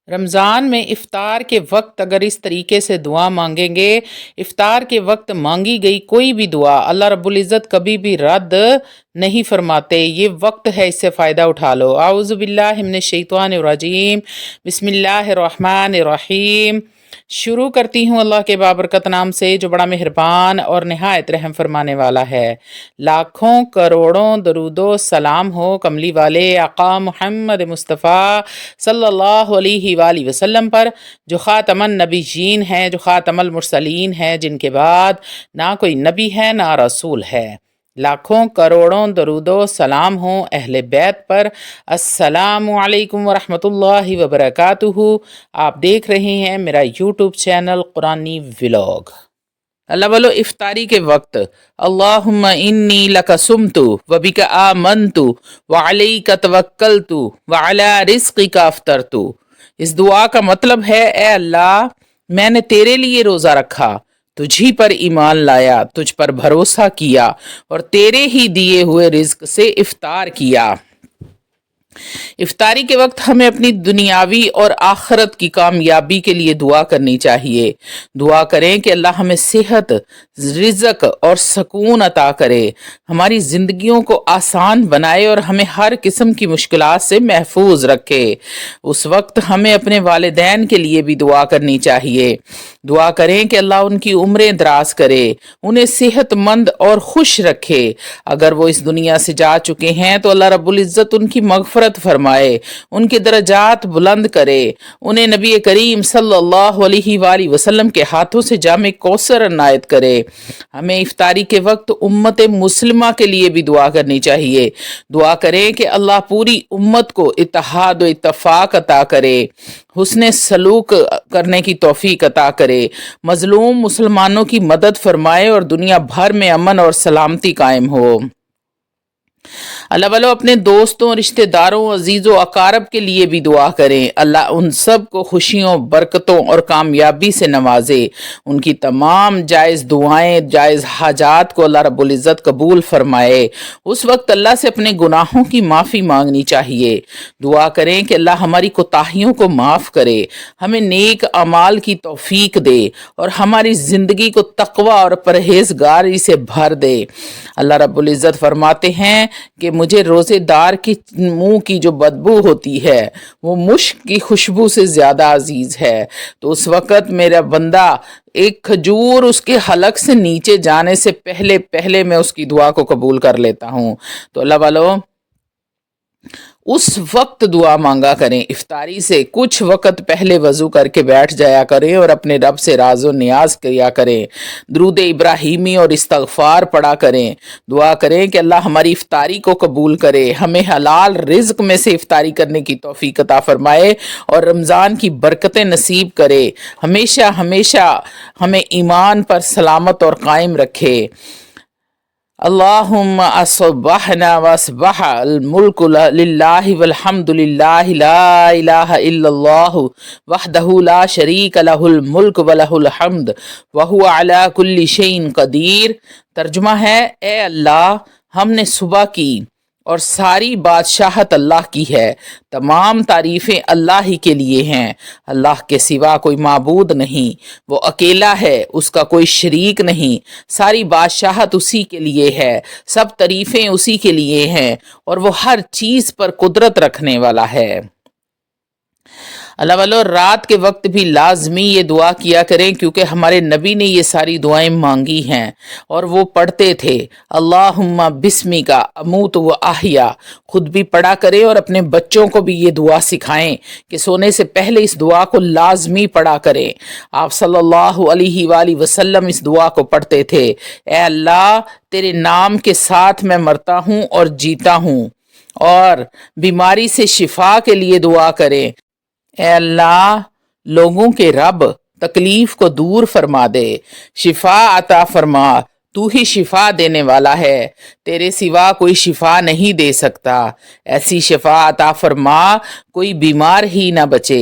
رمضان میں افطار کے وقت اگر اس طریقے سے دعا مانگیں گے، افطار کے وقت مانگی گئی کوئی بھی دعا اللہ رب العزت کبھی بھی رد نہیں فرماتے۔ یہ وقت ہے، اس سے فائدہ اٹھا لو۔ اعوذ باللہ من الشیطان الرجیم، بسم اللہ الرحمن الرحیم۔ شروع کرتی ہوں اللہ کے بابرکت نام سے جو بڑا مہربان اور نہایت رحم فرمانے والا ہے۔ لاکھوں کروڑوں درود و سلام ہو کملی والے آقا محمد مصطفیٰ صلی اللہ علیہ وآلہ وسلم پر، جو خاتم النبیین ہیں، جو خاتم المرسلین ہیں، جن کے بعد نہ کوئی نبی ہے نہ رسول ہے۔ لاکھوں کروڑوں درود و سلام ہوں اہل بیت پر۔ السلام علیکم ورحمۃ اللہ وبرکاتہ۔ آپ دیکھ رہے ہیں میرا یوٹیوب چینل قرآنی ولاگ۔ اللہ والو افطاری کے وقت اللہم انی لک صمت وبک آمنت وعلیک توکلت وعلی رزقک افطرت۔ اس دعا کا مطلب ہے، اے اللہ میں نے تیرے لیے روزہ رکھا، تجھی پر ایمان لایا، تجھ پر بھروسہ کیا اور تیرے ہی دیے ہوئے رزق سے افطار کیا۔ افطاری کے وقت ہمیں اپنی دنیاوی اور آخرت کی کامیابی کے لیے دعا کرنی چاہیے۔ دعا کریں کہ اللہ ہمیں صحت، رزق اور سکون عطا کرے، ہماری زندگیوں کو آسان بنائے اور ہمیں ہر قسم کی مشکلات سے محفوظ رکھے۔ اس وقت ہمیں اپنے والدین کے لیے بھی دعا کرنی چاہیے۔ دعا کریں کہ اللہ ان کی عمریں دراز کرے، انہیں صحت مند اور خوش رکھے۔ اگر وہ اس دنیا سے جا چکے ہیں تو اللہ رب العزت ان کی مغفرت فرمائے، ان کے درجات بلند کرے، انہیں نبی کریم صلی اللہ علیہ وآلہ وسلم کے ہاتھوں سے جام کوثر عنایت کرے۔ ہمیں افطاری کے وقت امت مسلمہ کے لیے بھی دعا کرنی چاہیے۔ دعا کریں کہ اللہ پوری امت کو اتحاد و اتفاق عطا کرے، حسن سلوک کرنے کی توفیق عطا کرے، مظلوم مسلمانوں کی مدد فرمائے اور دنیا بھر میں امن اور سلامتی قائم ہو۔ اللہ والو اپنے دوستوں، رشتہ داروں، عزیز و اقارب کے لیے بھی دعا کریں۔ اللہ ان سب کو خوشیوں، برکتوں اور کامیابی سے نوازے۔ ان کی تمام جائز دعائیں، جائز حاجات کو اللہ رب العزت قبول فرمائے۔ اس وقت اللہ سے اپنے گناہوں کی معافی مانگنی چاہیے۔ دعا کریں کہ اللہ ہماری کوتاہیوں کو معاف کرے، ہمیں نیک اعمال کی توفیق دے اور ہماری زندگی کو تقوی اور پرہیزگاری سے بھر دے۔ اللہ رب العزت فرماتے ہیں کہ مجھے روزے دار کی منہ کی جو بدبو ہوتی ہے وہ مشک کی خوشبو سے زیادہ عزیز ہے۔ تو اس وقت میرا بندہ ایک کھجور اس کے حلق سے نیچے جانے سے پہلے میں اس کی دعا کو قبول کر لیتا ہوں۔ تو اللہ والو اس وقت دعا مانگا کریں، افطاری سے کچھ وقت پہلے وضو کر کے بیٹھ جایا کریں اور اپنے رب سے راز و نیاز کیا کریں، درود ابراہیمی اور استغفار پڑھا کریں۔ دعا کریں کہ اللہ ہماری افطاری کو قبول کرے، ہمیں حلال رزق میں سے افطاری کرنے کی توفیق عطا فرمائے اور رمضان کی برکتیں نصیب کرے، ہمیشہ ہمیشہ ہمیں ایمان پر سلامت اور قائم رکھے۔ اللہم اصبحنا واصبح الملک للہ والحمد للہ لا الہ الا اللہ وحدہ لا شریک لہ الملک ولہ الحمد وہو علی کل شیء قدیر۔ ترجمہ ہے، اے اللہ ہم نے صبح کی اور ساری بادشاہت اللہ کی ہے، تمام تعریفیں اللہ ہی کے لیے ہیں، اللہ کے سوا کوئی معبود نہیں، وہ اکیلا ہے، اس کا کوئی شریک نہیں، ساری بادشاہت اسی کے لیے ہے، سب تعریفیں اسی کے لیے ہیں اور وہ ہر چیز پر قدرت رکھنے والا ہے۔ اللہ والو رات کے وقت بھی لازمی یہ دعا کیا کریں کیونکہ ہمارے نبی نے یہ ساری دعائیں مانگی ہیں اور وہ پڑھتے تھے۔ اللہم بسمک اموت و احیا، خود بھی پڑھا کریں اور اپنے بچوں کو بھی یہ دعا سکھائیں کہ سونے سے پہلے اس دعا کو لازمی پڑھا کریں۔ آپ صلی اللہ علیہ وآلہ وسلم اس دعا کو پڑھتے تھے، اے اللہ تیرے نام کے ساتھ میں مرتا ہوں اور جیتا ہوں، اور بیماری سے شفا کے لیے دعا کریں، اے اللہ لوگوں کے رب تکلیف کو دور فرما دے، شفا عطا فرما، تو ہی شفا دینے والا ہے، تیرے سوا کوئی شفا نہیں دے سکتا، ایسی شفا عطا فرما کوئی بیمار ہی نہ بچے۔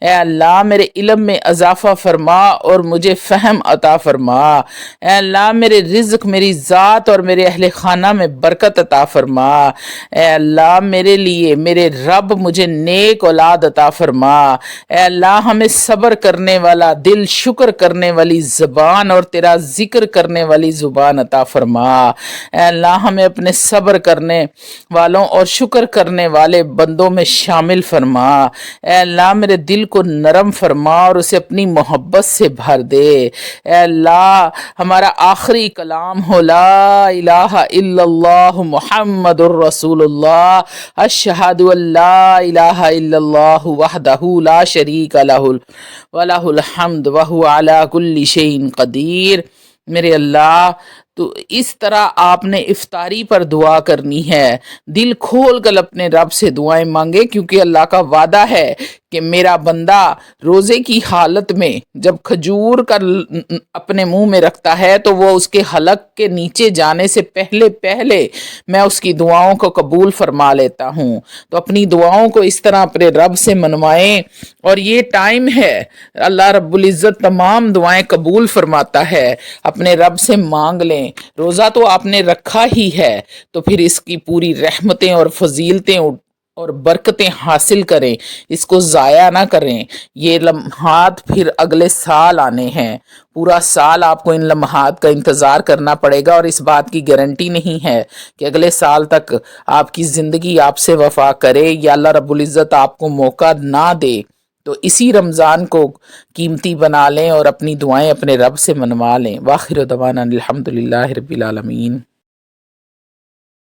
اے اللہ میرے علم میں اضافہ فرما اور مجھے فہم عطا فرما۔ اے اللہ میرے رزق، میری ذات اور میرے اہل خانہ میں برکت عطا فرما۔ اے اللہ میرے لیے میرے رب مجھے نیک اولاد عطا فرما۔ اے اللہ ہمیں صبر کرنے والا دل، شکر کرنے والی زبان اور تیرا ذکر کرنے والی زبان عطا فرما۔ اے اللہ ہمیں اپنے صبر کرنے والوں اور شکر کرنے والے بندوں میں شامل فرما۔ اے اللہ میرے دل کو نرم فرما اور اسے اپنی محبت سے بھر دے۔ اے اللہ ہمارا آخری کلام ہو لا الہ الا اللہ محمد الرسول اللہ، اشہد ان لا الہ الا اللہ وحدہ لا شریک لہ ولہ الحمد وہو علی کل شیء قدیر۔ میرے اللہ تو اس طرح آپ نے افطاری پر دعا کرنی ہے، دل کھول کر اپنے رب سے دعائیں مانگے، کیونکہ اللہ کا وعدہ ہے کہ میرا بندہ روزے کی حالت میں جب کھجور کا اپنے منہ میں رکھتا ہے تو وہ اس کے حلق کے نیچے جانے سے پہلے میں اس کی دعاؤں کو قبول فرما لیتا ہوں۔ تو اپنی دعاؤں کو اس طرح اپنے رب سے منوائیں، اور یہ ٹائم ہے اللہ رب العزت تمام دعائیں قبول فرماتا ہے۔ اپنے رب سے مانگ لیں۔ روزہ تو آپ نے رکھا ہی ہے تو پھر اس کی پوری رحمتیں اور فضیلتیں اور برکتیں حاصل کریں، اس کو ضائع نہ کریں۔ یہ لمحات پھر اگلے سال آنے ہیں، پورا سال آپ کو ان لمحات کا انتظار کرنا پڑے گا، اور اس بات کی گارنٹی نہیں ہے کہ اگلے سال تک آپ کی زندگی آپ سے وفا کرے یا اللہ رب العزت آپ کو موقع نہ دے۔ تو اسی رمضان کو قیمتی بنا لیں اور اپنی دعائیں اپنے رب سے منوا لیں۔ وآخر دعوانا الحمدللہ رب العالمین۔